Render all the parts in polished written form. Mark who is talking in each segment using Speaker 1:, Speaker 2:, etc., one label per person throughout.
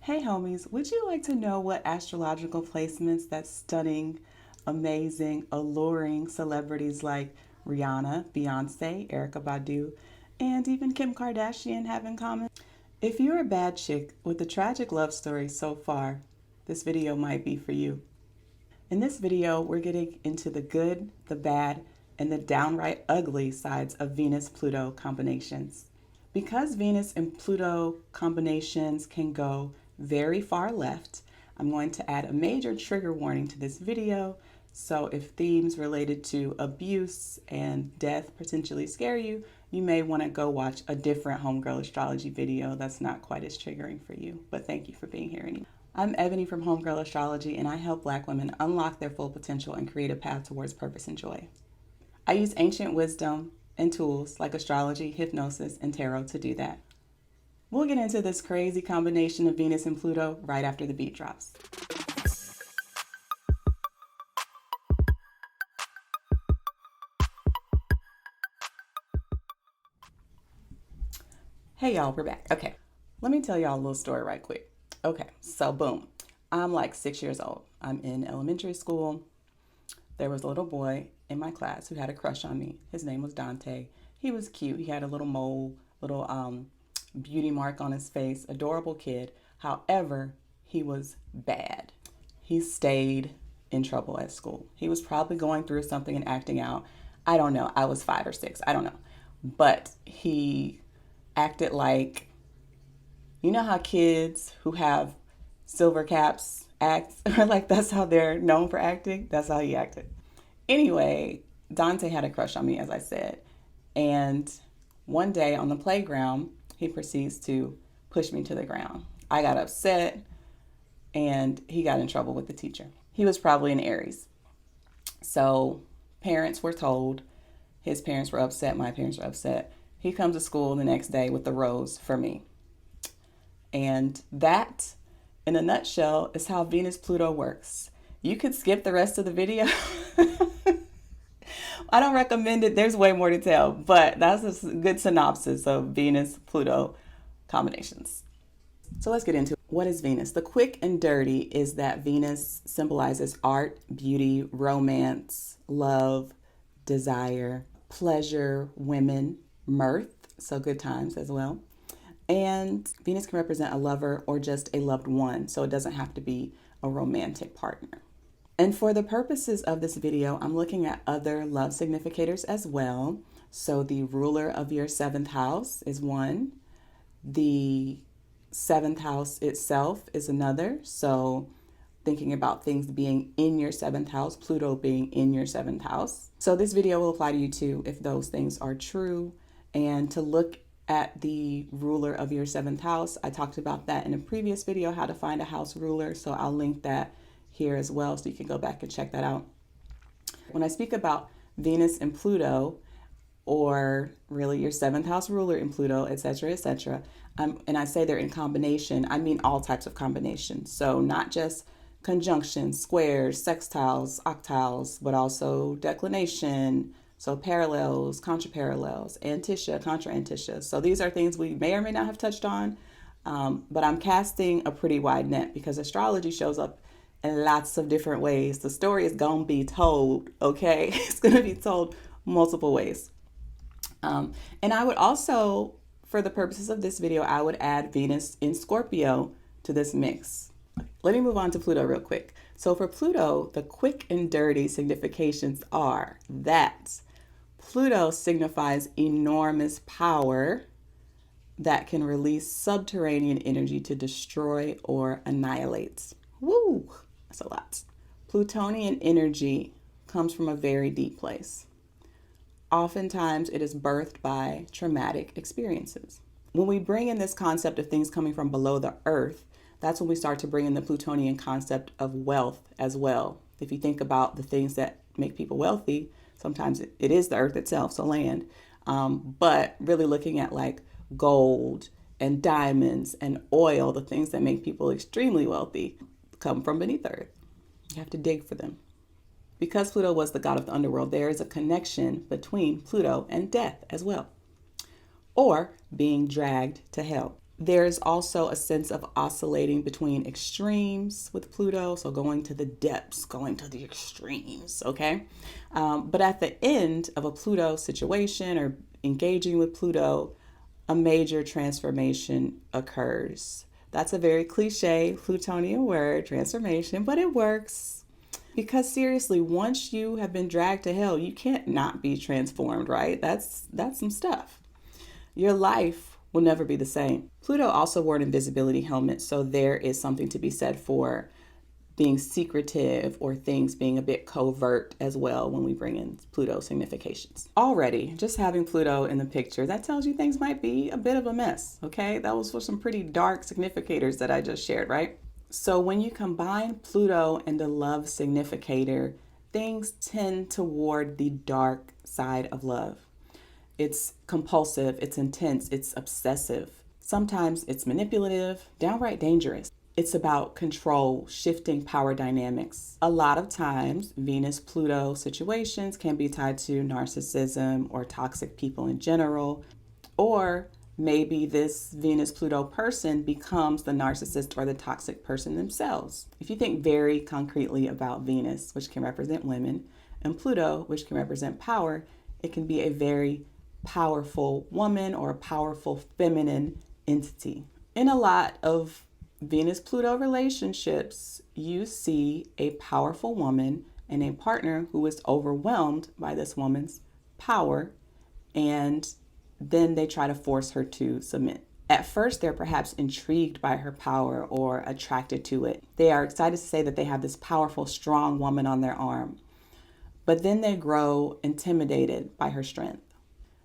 Speaker 1: Hey homies, would you like to know what astrological placements that stunning, amazing, alluring celebrities like Rihanna, Beyonce, Erykah Badu, and even Kim Kardashian have in common? If you're a bad chick with a tragic love story so far, this video might be for you. In this video, we're getting into the good, the bad, and the downright ugly sides of Venus-Pluto combinations. Because Venus and Pluto combinations can go very far left, I'm going to add a major trigger warning to this video. So if themes related to abuse and death potentially scare you, you may want to go watch a different Homegirl astrology video that's not quite as triggering for you. But thank you for being here anyway. I'm Ebony from Homegirl Astrology, and I help Black women unlock their full potential and create a path towards purpose and joy. I use ancient wisdom and tools like astrology, hypnosis, and tarot to do that. We'll get into this crazy combination of Venus and Pluto right after the beat drops. Hey y'all, we're back. Okay, let me tell y'all a little story right quick. Okay, so boom, I'm like 6 years old. I'm in elementary school. There was a little boy in my class who had a crush on me. His name was Dante. He was cute. He had a little mole, little beauty mark on his face, adorable kid. However, he was bad. He stayed in trouble at school. He was probably going through something and acting out. I don't know. I was 5 or 6. I don't know. But he acted like, you know how kids who have silver caps act, or like that's how they're known for acting? That's how he acted. Anyway, Dante had a crush on me, as I said. And one day on the playground, he proceeds to push me to the ground. I got upset and he got in trouble with the teacher. He was probably an Aries. So parents were told, his parents were upset, my parents were upset. He comes to school the next day with the rose for me. And that, in a nutshell, is how Venus-Pluto works. You could skip the rest of the video. I don't recommend it. There's way more to tell, but that's a good synopsis of Venus-Pluto combinations. So let's get into it. What is Venus? The quick and dirty is that Venus symbolizes art, beauty, romance, love, desire, pleasure, women, mirth, so good times as well. And Venus can represent a lover or just a loved one, so it doesn't have to be a romantic partner. And for the purposes of this video, I'm looking at other love significators as well. So the ruler of your 7th house is one. The 7th house itself is another. So thinking about things being in your 7th house, Pluto being in your 7th house. So this video will apply to you too if those things are true. And to look at the ruler of your 7th house, I talked about that in a previous video, how to find a house ruler. So I'll link that here as well, so you can go back and check that out. When I speak about Venus and Pluto, or really your 7th house ruler in Pluto, etc., and I say they're in combination, I mean all types of combinations. So not just conjunctions, squares, sextiles, octiles, but also declination, so parallels, contraparallels, antitia, contra-antitia. So these are things we may or may not have touched on, but I'm casting a pretty wide net because astrology shows up in lots of different ways. The story is gonna be told, okay? It's gonna be told multiple ways. And I would also, for the purposes of this video, I would add Venus in Scorpio to this mix. Let me move on to Pluto real quick. So for Pluto, the quick and dirty significations are that Pluto signifies enormous power that can release subterranean energy to destroy or annihilate. Woo! That's a lot. Plutonian energy comes from a very deep place. Oftentimes, it is birthed by traumatic experiences. When we bring in this concept of things coming from below the earth, that's when we start to bring in the Plutonian concept of wealth as well. If you think about the things that make people wealthy, sometimes it is the earth itself, so land. But really looking at like gold and diamonds and oil, the things that make people extremely wealthy, come from beneath the earth. You have to dig for them. Because Pluto was the god of the underworld, there is a connection between Pluto and death as well, or being dragged to hell. There's also a sense of oscillating between extremes with Pluto, so going to the depths, going to the extremes, okay? But at the end of a Pluto situation or engaging with Pluto, a major transformation occurs. That's a very cliche Plutonian word, transformation, but it works. Because seriously, once you have been dragged to hell, you can't not be transformed, right? That's some stuff. Your life will never be the same. Pluto also wore an invisibility helmet, so there is something to be said for being secretive or things being a bit covert as well when we bring in Pluto significations. Already, just having Pluto in the picture, that tells you things might be a bit of a mess, okay? That was for some pretty dark significators that I just shared, right? So when you combine Pluto and the love significator, things tend toward the dark side of love. It's compulsive, it's intense, it's obsessive. Sometimes it's manipulative, downright dangerous. It's about control, shifting power dynamics. A lot of times, Venus-Pluto situations can be tied to narcissism or toxic people in general, or maybe this Venus-Pluto person becomes the narcissist or the toxic person themselves. If you think very concretely about Venus, which can represent women, and Pluto, which can represent power, it can be a very powerful woman or a powerful feminine entity. In a lot of Venus-Pluto relationships, you see a powerful woman and a partner who is overwhelmed by this woman's power, and then they try to force her to submit. At first, they're perhaps intrigued by her power or attracted to it. They are excited to say that they have this powerful, strong woman on their arm, but then they grow intimidated by her strength.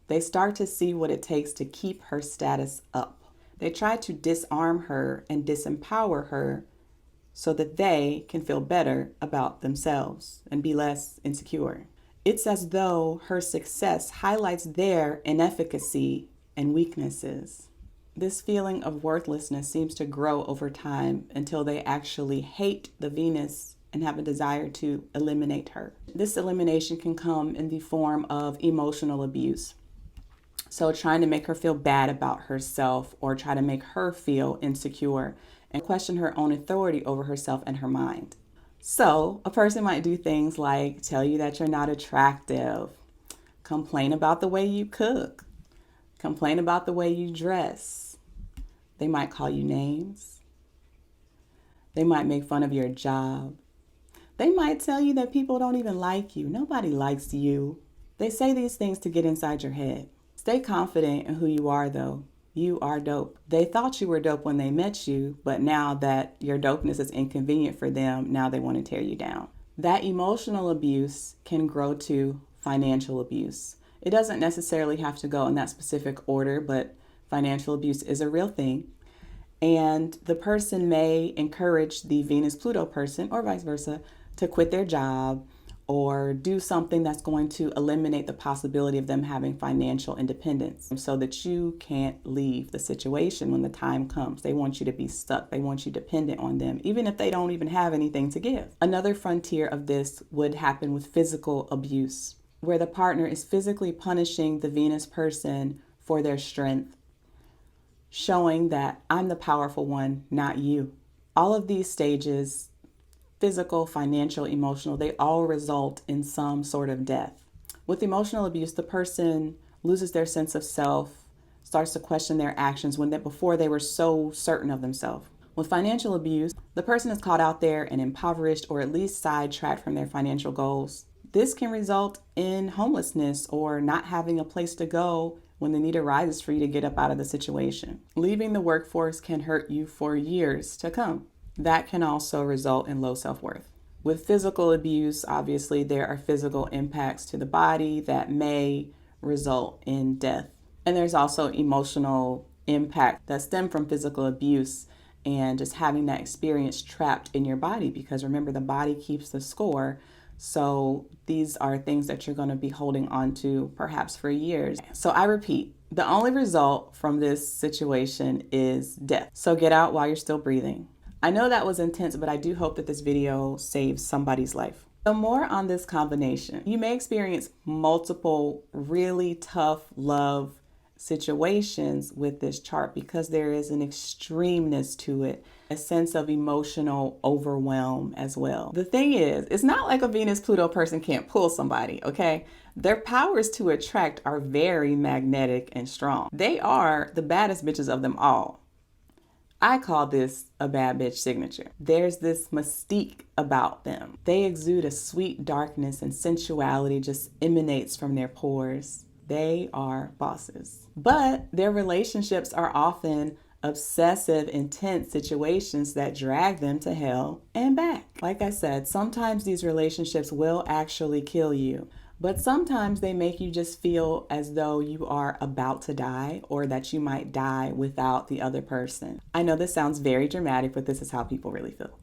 Speaker 1: They start to see what it takes to keep her status up. They try to disarm her and disempower her so that they can feel better about themselves and be less insecure. It's as though her success highlights their inefficacy and weaknesses. This feeling of worthlessness seems to grow over time until they actually hate the Venus and have a desire to eliminate her. This elimination can come in the form of emotional abuse. So trying to make her feel bad about herself or try to make her feel insecure and question her own authority over herself and her mind. So a person might do things like tell you that you're not attractive, complain about the way you cook, complain about the way you dress. They might call you names. They might make fun of your job. They might tell you that people don't even like you. Nobody likes you. They say these things to get inside your head. Stay confident in who you are, though. You are dope. They thought you were dope when they met you, but now that your dopeness is inconvenient for them, now they want to tear you down. That emotional abuse can grow to financial abuse. It doesn't necessarily have to go in that specific order, but financial abuse is a real thing. And the person may encourage the Venus-Pluto person, or vice versa, to quit their job or do something that's going to eliminate the possibility of them having financial independence so that you can't leave the situation when the time comes. They want you to be stuck. They want you dependent on them, even if they don't even have anything to give. Another frontier of this would happen with physical abuse, where the partner is physically punishing the Venus person for their strength, showing that I'm the powerful one, not you. All of these stages, physical, financial, emotional, they all result in some sort of death. With emotional abuse, the person loses their sense of self, starts to question their actions before they were so certain of themselves. With financial abuse, the person is caught out there and impoverished or at least sidetracked from their financial goals. This can result in homelessness or not having a place to go when the need arises for you to get up out of the situation. Leaving the workforce can hurt you for years to come. That can also result in low self-worth. With physical abuse, obviously, there are physical impacts to the body that may result in death. And there's also emotional impact that stem from physical abuse and just having that experience trapped in your body, because remember, the body keeps the score. So these are things that you're going to be holding on to perhaps for years. So I repeat, the only result from this situation is death. So get out while you're still breathing. I know that was intense, but I do hope that this video saves somebody's life. So more on this combination. You may experience multiple really tough love situations with this chart because there is an extremeness to it, a sense of emotional overwhelm as well. The thing is, it's not like a Venus-Pluto person can't pull somebody, okay? Their powers to attract are very magnetic and strong. They are the baddest bitches of them all. I call this a bad bitch signature. There's this mystique about them. They exude a sweet darkness and sensuality just emanates from their pores. They are bosses. But their relationships are often obsessive, intense situations that drag them to hell and back. Like I said, sometimes these relationships will actually kill you. But sometimes they make you just feel as though you are about to die or that you might die without the other person. I know this sounds very dramatic, but this is how people really feel.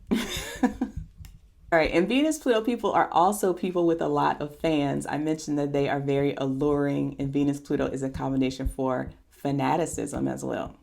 Speaker 1: All right, and Venus-Pluto people are also people with a lot of fans. I mentioned that they are very alluring, and Venus-Pluto is a combination for fanaticism as well.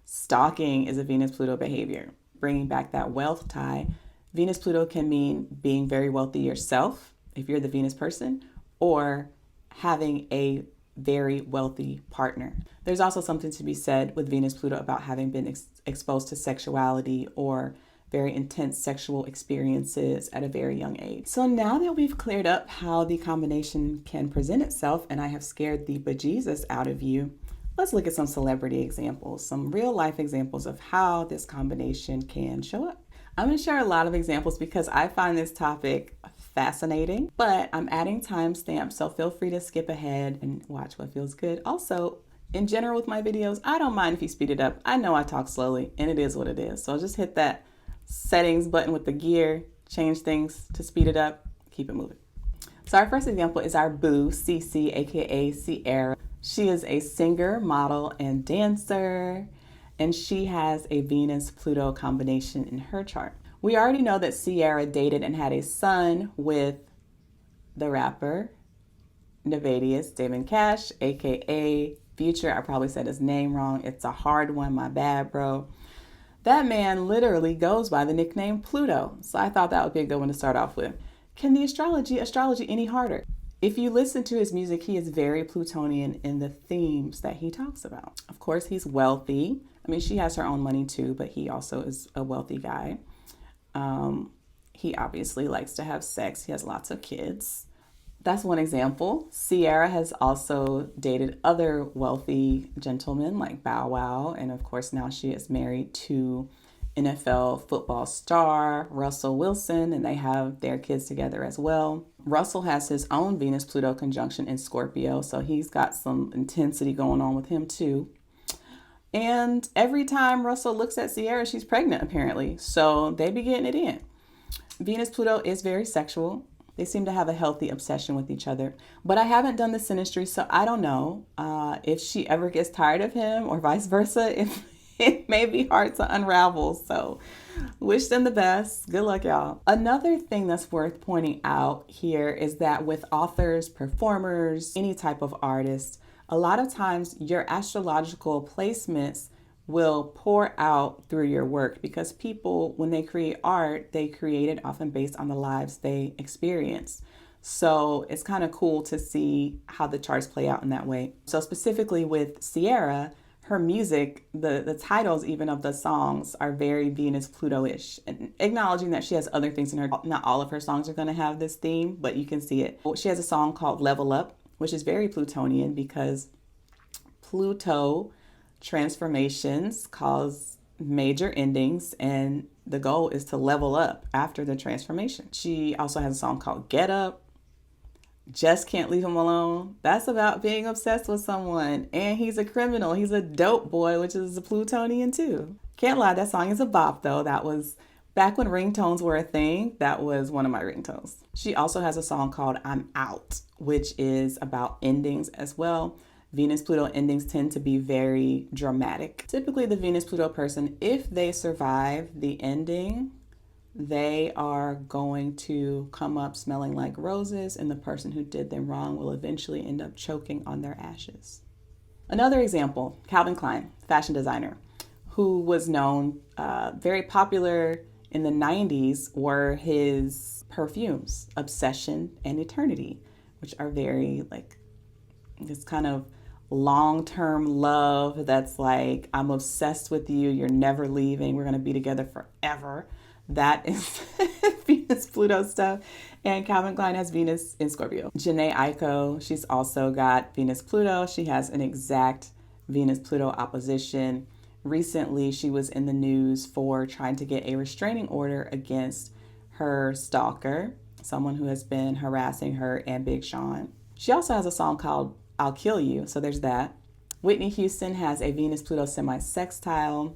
Speaker 1: Stalking is a Venus-Pluto behavior. Bringing back that wealth tie, Venus-Pluto can mean being very wealthy yourself, if you're the Venus person, or having a very wealthy partner. There's also something to be said with Venus-Pluto about having been exposed to sexuality or very intense sexual experiences at a very young age. So now that we've cleared up how the combination can present itself and I have scared the bejesus out of you, let's look at some celebrity examples, some real life examples of how this combination can show up. I'm going to share a lot of examples because I find this topic fascinating, but I'm adding timestamps, so feel free to skip ahead and watch what feels good. Also, in general with my videos, I don't mind if you speed it up. I know I talk slowly and it is what it is. So just hit that settings button with the gear, change things to speed it up, keep it moving. So our first example is our boo, Cece, aka Sierra. She is a singer, model, and dancer, and she has a Venus-Pluto combination in her chart. We already know that Sierra dated and had a son with the rapper Nevadius Damon Cash, aka Future. I probably said his name wrong. It's a hard one, my bad, bro. That man literally goes by the nickname Pluto, so I thought that would be a good one to start off with. Can the astrology any harder? If you listen to his music, he is very Plutonian in the themes that he talks about. Of course, he's wealthy. I mean, she has her own money too, but he also is a wealthy guy. He obviously likes to have sex. He has lots of kids. That's one example. Sierra has also dated other wealthy gentlemen like Bow Wow. And of course, now she is married to NFL football star Russell Wilson, and they have their kids together as well. Russell has his own Venus-Pluto conjunction in Scorpio, so he's got some intensity going on with him too. And every time Russell looks at Sierra, she's pregnant apparently, so they be getting it in. Venus-Pluto is very sexual. They seem to have a healthy obsession with each other. But I haven't done the synastry, so I don't know if she ever gets tired of him or vice versa. If it may be hard to unravel. So wish them the best. Good luck, y'all. Another thing that's worth pointing out here is that with authors, performers, any type of artist, a lot of times your astrological placements will pour out through your work because people, when they create art, they create it often based on the lives they experience. So it's kind of cool to see how the charts play out in that way. So specifically with Sierra, her music, the titles even of the songs are very Venus-Pluto-ish, and acknowledging that she has other things in her. Not all of her songs are going to have this theme, but you can see it. She has a song called Level Up, which is very Plutonian because Pluto transformations cause major endings, and the goal is to level up after the transformation. She also has a song called Get Up, Just Can't Leave Him Alone. That's about being obsessed with someone, and he's a criminal. He's a dope boy, which is a Plutonian too. Can't lie, that song is a bop though. That was back when ringtones were a thing. That was one of my ringtones. She also has a song called I'm Out, which is about endings as well. Venus-Pluto endings tend to be very dramatic. Typically the Venus-Pluto person, if they survive the ending, they are going to come up smelling like roses, and the person who did them wrong will eventually end up choking on their ashes. Another example, Calvin Klein, fashion designer, who was known, very popular in the 90s, were his perfumes, Obsession and Eternity, which are very like, it's kind of long-term love that's like, I'm obsessed with you, you're never leaving, we're going to be together forever. That is Venus-Pluto stuff. And Calvin Klein has Venus in Scorpio. Janae Aiko, she's also got Venus-Pluto. She has an exact Venus-Pluto opposition. Recently, she was in the news for trying to get a restraining order against her stalker, someone who has been harassing her and Big Sean. She also has a song called I'll Kill You, so there's that. Whitney Houston has a Venus-Pluto semi-sextile.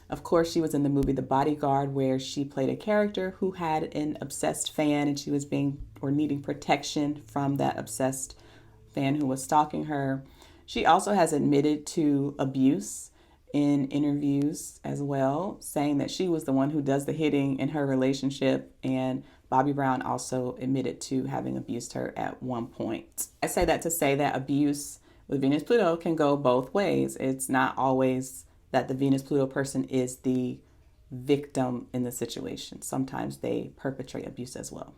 Speaker 1: Of course, she was in the movie The Bodyguard, where she played a character who had an obsessed fan, and she was needing protection from that obsessed fan who was stalking her. She also has admitted to abuse in interviews as well, saying that she was the one who does the hitting in her relationship, and Bobby Brown also admitted to having abused her at one point. I say that to say that abuse with Venus-Pluto can go both ways. It's not always that the Venus-Pluto person is the victim in the situation. Sometimes they perpetrate abuse as well.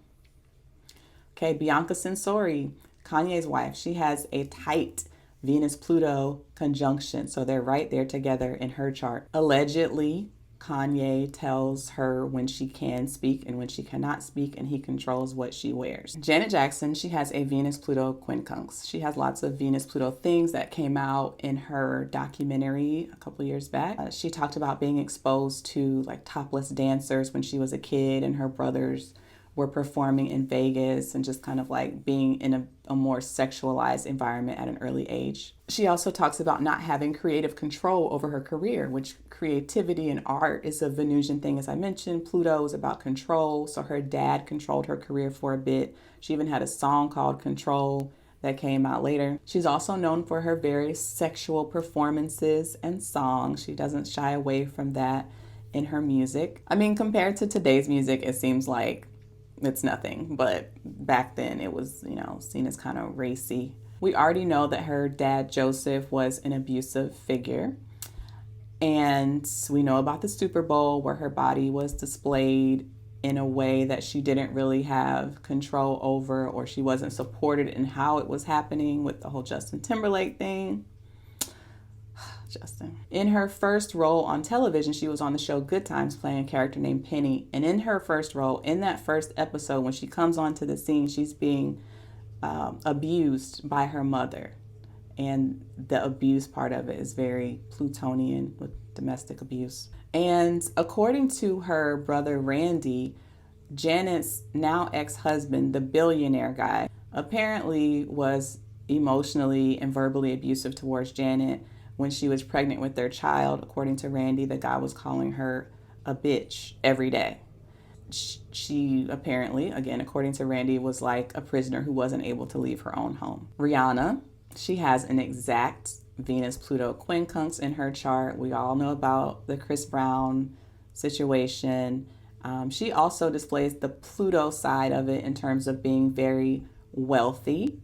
Speaker 1: Okay, Bianca Censori, Kanye's wife, she has a tight Venus-Pluto conjunction. So they're right there together in her chart. Allegedly, Kanye tells her when she can speak and when she cannot speak, and he controls what she wears. Janet Jackson, she has a Venus-Pluto quincunx. She has lots of Venus-Pluto things that came out in her documentary a couple years back. She talked about being exposed to like topless dancers when she was a kid, and her brothers were performing in Vegas, and just kind of like being in a more sexualized environment at an early age. She also talks about not having creative control over her career, which creativity and art is a Venusian thing, as I mentioned. Pluto is about control, so her dad controlled her career for a bit. She even had a song called Control that came out later. She's also known for her very sexual performances and songs. She doesn't shy away from that in her music. I mean, compared to today's music, it seems like it's nothing, but back then it was, seen as kind of racy. We already know that her dad, Joseph, was an abusive figure. And we know about the Super Bowl, where her body was displayed in a way that she didn't really have control over, or she wasn't supported in how it was happening with the whole Justin Timberlake thing. Justin. In her first role on television, she was on the show Good Times playing a character named Penny. And in her first role, in that first episode, when she comes onto the scene, she's being abused by her mother. And the abuse part of it is very Plutonian with domestic abuse. And according to her brother Randy, Janet's now ex-husband, the billionaire guy, apparently was emotionally and verbally abusive towards Janet when she was pregnant with their child. According to Randy, the guy was calling her a bitch every day. She apparently, again, according to Randy, was like a prisoner who wasn't able to leave her own home. Rihanna, she has an exact Venus-Pluto quincunx in her chart. We all know about the Chris Brown situation. She also displays the Pluto side of it in terms of being very wealthy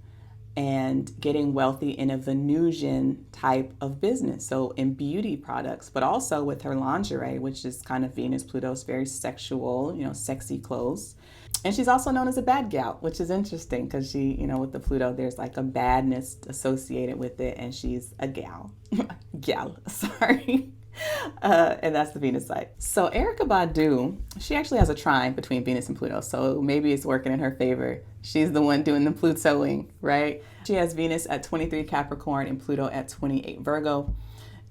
Speaker 1: and getting wealthy in a Venusian type of business. So in beauty products, but also with her lingerie, which is kind of Venus-Pluto's very sexual, sexy clothes. And she's also known as a bad gal, which is interesting because she, with the Pluto, there's like a badness associated with it, and she's a gal. Sorry. And that's the Venus side. So Erykah Badu, she actually has a trine between Venus and Pluto, so maybe it's working in her favor. She's the one doing the Plutoing, right? She has Venus at 23 Capricorn and Pluto at 28 Virgo.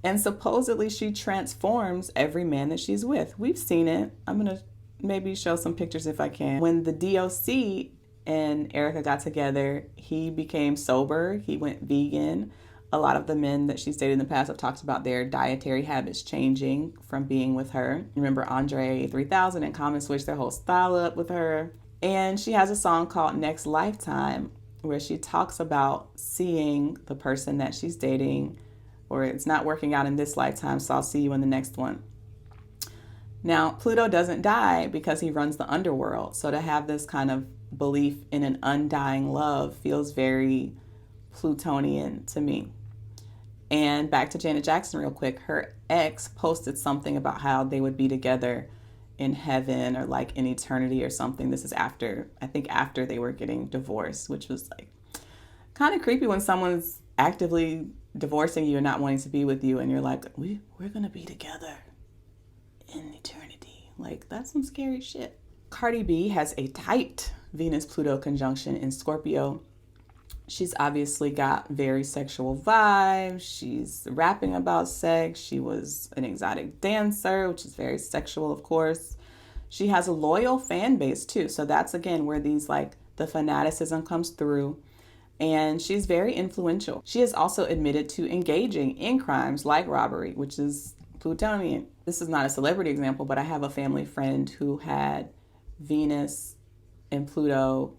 Speaker 1: And supposedly she transforms every man that she's with. We've seen it. I'm going to maybe show some pictures if I can. When the DOC and Erykah got together, he became sober. He went vegan. A lot of the men that she's dated in the past have talked about their dietary habits changing from being with her. Remember Andre 3000 and Common switched their whole style up with her. And she has a song called Next Lifetime, where she talks about seeing the person that she's dating, or it's not working out in this lifetime, so I'll see you in the next one. Now, Pluto doesn't die because he runs the underworld. So to have this kind of belief in an undying love feels very Plutonian to me. And back to Janet Jackson real quick. Her ex posted something about how they would be together in heaven or like in eternity or something. This is after they were getting divorced, which was like kind of creepy when someone's actively divorcing you and not wanting to be with you, and you're like, we're gonna be together in eternity. Like, that's some scary shit. Cardi B has a tight Venus-Pluto conjunction in Scorpio. She's obviously got very sexual vibes. She's rapping about sex. She was an exotic dancer, which is very sexual, of course. She has a loyal fan base too. So that's, again, where these, like, the fanaticism comes through. And she's very influential. She is also admitted to engaging in crimes like robbery, which is Plutonian. This is not a celebrity example, but I have a family friend who had Venus and Pluto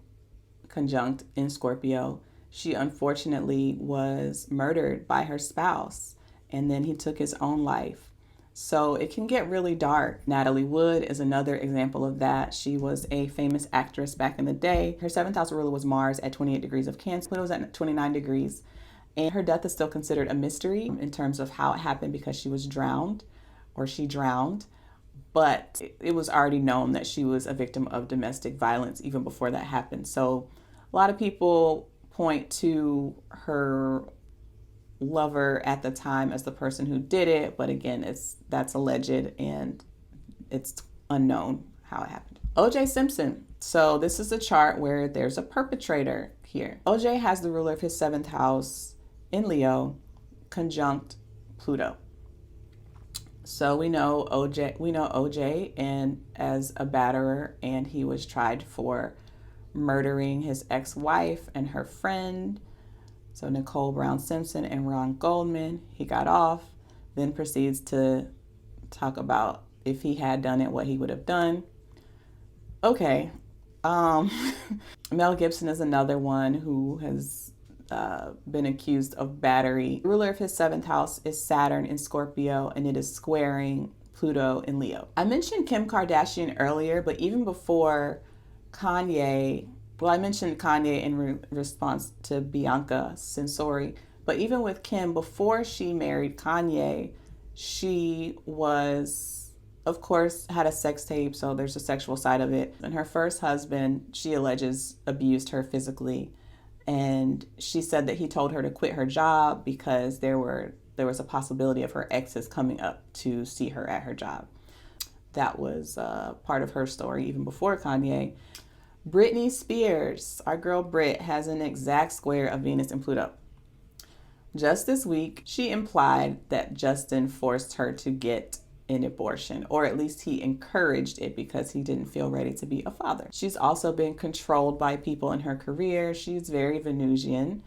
Speaker 1: conjunct in Scorpio. She unfortunately was murdered by her spouse, and then he took his own life. So it can get really dark. Natalie Wood is another example of that. She was a famous actress back in the day. Her 7th house ruler was Mars at 28 degrees of Cancer. Pluto was at 29 degrees. And her death is still considered a mystery in terms of how it happened, because she was drowned, or she drowned. But it was already known that she was a victim of domestic violence even before that happened. So a lot of people point to her lover at the time as the person who did it, but again, that's alleged and it's unknown how it happened. O.J. Simpson. So this is a chart where there's a perpetrator here. O.J. has the ruler of his 7th house in Leo conjunct Pluto. So we know OJ and as a batterer, and he was tried for murdering his ex-wife and her friend. So Nicole Brown Simpson and Ron Goldman. He got off, then proceeds to talk about if he had done it, what he would have done. Okay. Mel Gibson is another one who has been accused of battery. The ruler of his 7th house is Saturn in Scorpio, and it is squaring Pluto in Leo. I mentioned Kim Kardashian earlier, but even before Kanye, well, I mentioned Kanye in response to Bianca Censori, but even with Kim, before she married Kanye, she was, of course, had a sex tape, so there's a sexual side of it. And her first husband, she alleges, abused her physically. And she said that he told her to quit her job because there was a possibility of her exes coming up to see her at her job. That was part of her story even before Kanye. Britney Spears, our girl Brit, has an exact square of Venus and Pluto. Just this week, she implied that Justin forced her to get an abortion, or at least he encouraged it because he didn't feel ready to be a father. She's also been controlled by people in her career. She's very Venusian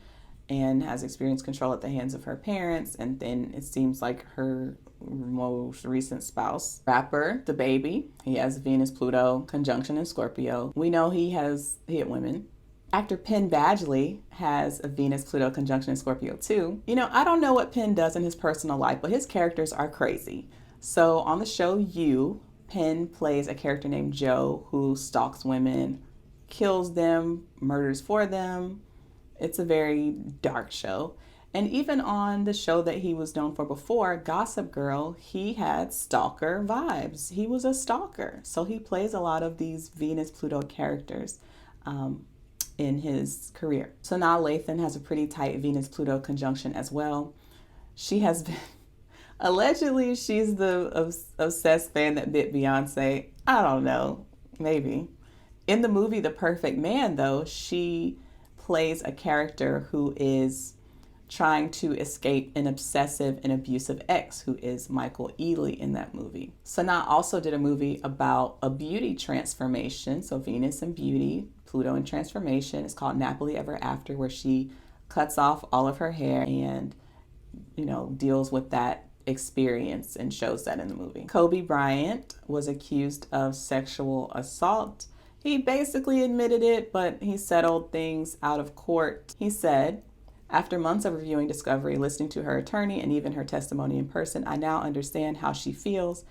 Speaker 1: and has experienced control at the hands of her parents, and then it seems like her most recent spouse. Rapper DaBaby, he has Venus-Pluto conjunction in Scorpio. We know he has hit women. Actor Penn Badgley has a Venus-Pluto conjunction in Scorpio too. You know, I don't know what Penn does in his personal life, but his characters are crazy. So on the show You, Penn plays a character named Joe who stalks women, kills them, murders for them. It's a very dark show. And even on the show that he was known for before, Gossip Girl, he had stalker vibes. He was a stalker. So he plays a lot of these Venus-Pluto characters in his career. Sanaa Lathan has a pretty tight Venus-Pluto conjunction as well. She has been, allegedly, she's the obsessed fan that bit Beyonce. I don't know, maybe. In the movie The Perfect Man, though, she plays a character who is trying to escape an obsessive and abusive ex, who is Michael Ealy in that movie. Sanaa also did a movie about a beauty transformation, so Venus and beauty, Pluto and transformation. It's called Nappily Ever After, where she cuts off all of her hair and, you know, deals with that experience and shows that in the movie. Kobe Bryant was accused of sexual assault. He basically admitted it, but he settled things out of court. He said, "After months of reviewing Discovery, listening to her attorney, and even her testimony in person, I now understand how she feels,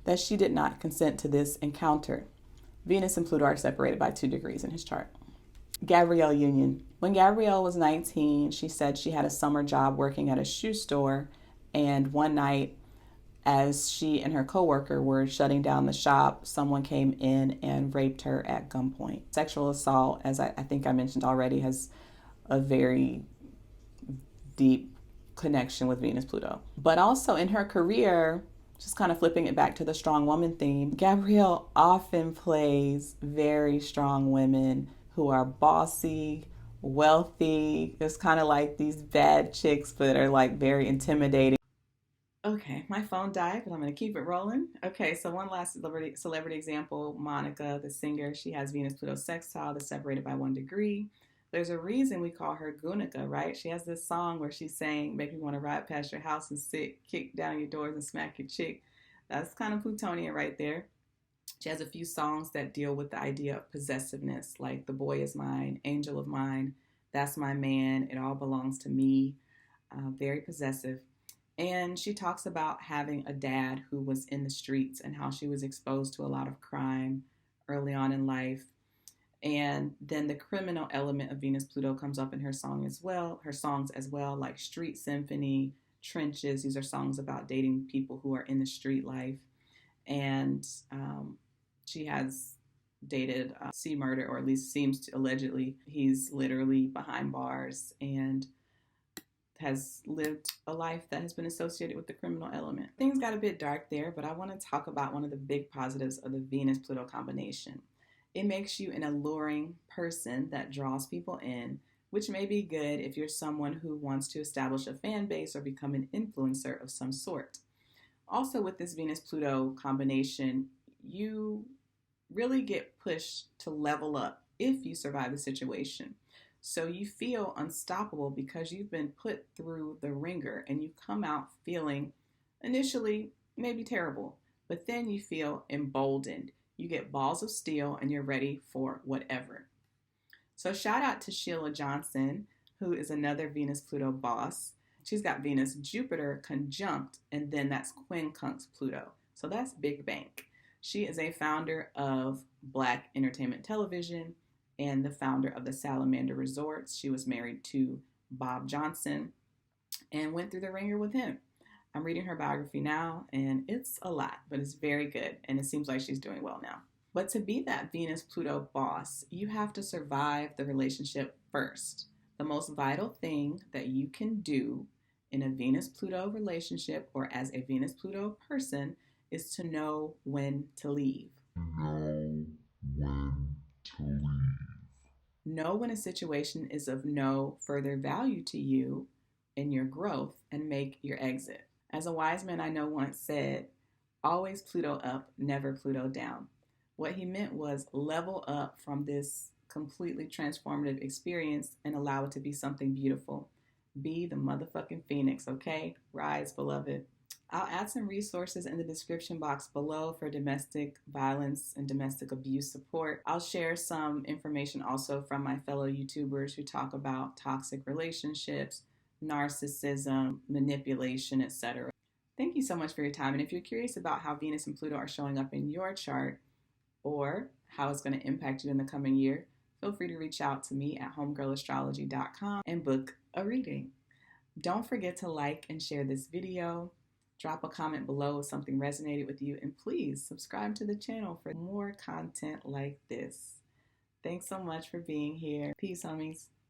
Speaker 1: that she did not consent to this encounter." Venus and Pluto are separated by 2 degrees in his chart. Gabrielle Union. When Gabrielle was 19, she said she had a summer job working at a shoe store, and one night, as she and her coworker were shutting down the shop, someone came in and raped her at gunpoint. Sexual assault, as I think I mentioned already, has a very deep connection with Venus-Pluto. But also in her career, just kind of flipping it back to the strong woman theme, Gabrielle often plays very strong women who are bossy, wealthy. It's kind of like these bad chicks, but are like very intimidating. Okay, my phone died, but I'm going to keep it rolling. Okay, so one last celebrity example, Monica, the singer. She has Venus-Pluto sextile that's separated by 1 degree. There's a reason we call her Gunica, right? She has this song where she's saying, make me want to ride past your house and sit, kick down your doors and smack your chick. That's kind of Plutonian right there. She has a few songs that deal with the idea of possessiveness, like The Boy Is Mine, Angel of Mine, That's My Man, It All Belongs to Me. Very possessive. And she talks about having a dad who was in the streets and how she was exposed to a lot of crime early on in life. And then the criminal element of Venus-Pluto comes up in her songs as well, like Street Symphony, Trenches. These are songs about dating people who are in the street life. And she has dated C. Murder, or at least seems to, allegedly. He's literally behind bars and has lived a life that has been associated with the criminal element. Things got a bit dark there, but I want to talk about one of the big positives of the Venus-Pluto combination. It makes you an alluring person that draws people in, which may be good if you're someone who wants to establish a fan base or become an influencer of some sort. Also, with this Venus-Pluto combination, you really get pushed to level up if you survive the situation. So you feel unstoppable because you've been put through the ringer and you come out feeling initially maybe terrible, but then you feel emboldened. You get balls of steel and you're ready for whatever. So shout out to SHEILA Johnson, who is another Venus-Pluto boss. She's got Venus-Jupiter conjunct, and then that's quincunx Pluto. So that's big bank. She is a founder of Black Entertainment Television and the founder of the Salamander Resorts. She was married to Bob Johnson and went through the ringer with him. I'm reading her biography now, and it's a lot, but it's very good, and it seems like she's doing well now. But to be that Venus-Pluto boss, you have to survive the relationship first. The most vital thing that you can do in a Venus-Pluto relationship or as a Venus-Pluto person is to know when to leave. Know when a situation is of no further value to you in your growth and make your exit. As a wise man I know once said, always Pluto up, never Pluto down. What he meant was level up from this completely transformative experience and allow it to be something beautiful. Be the motherfucking phoenix, okay? Rise, beloved. I'll add some resources in the description box below for domestic violence and domestic abuse support. I'll share some information also from my fellow YouTubers who talk about toxic relationships, narcissism, manipulation, etc. Thank you so much for your time. And if you're curious about how Venus and Pluto are showing up in your chart or how it's going to impact you in the coming year, feel free to reach out to me at homegirlastrology.com and book a reading. Don't forget to like and share this video. Drop a comment below if something resonated with you, and please subscribe to the channel for more content like this. Thanks so much for being here. Peace, homies.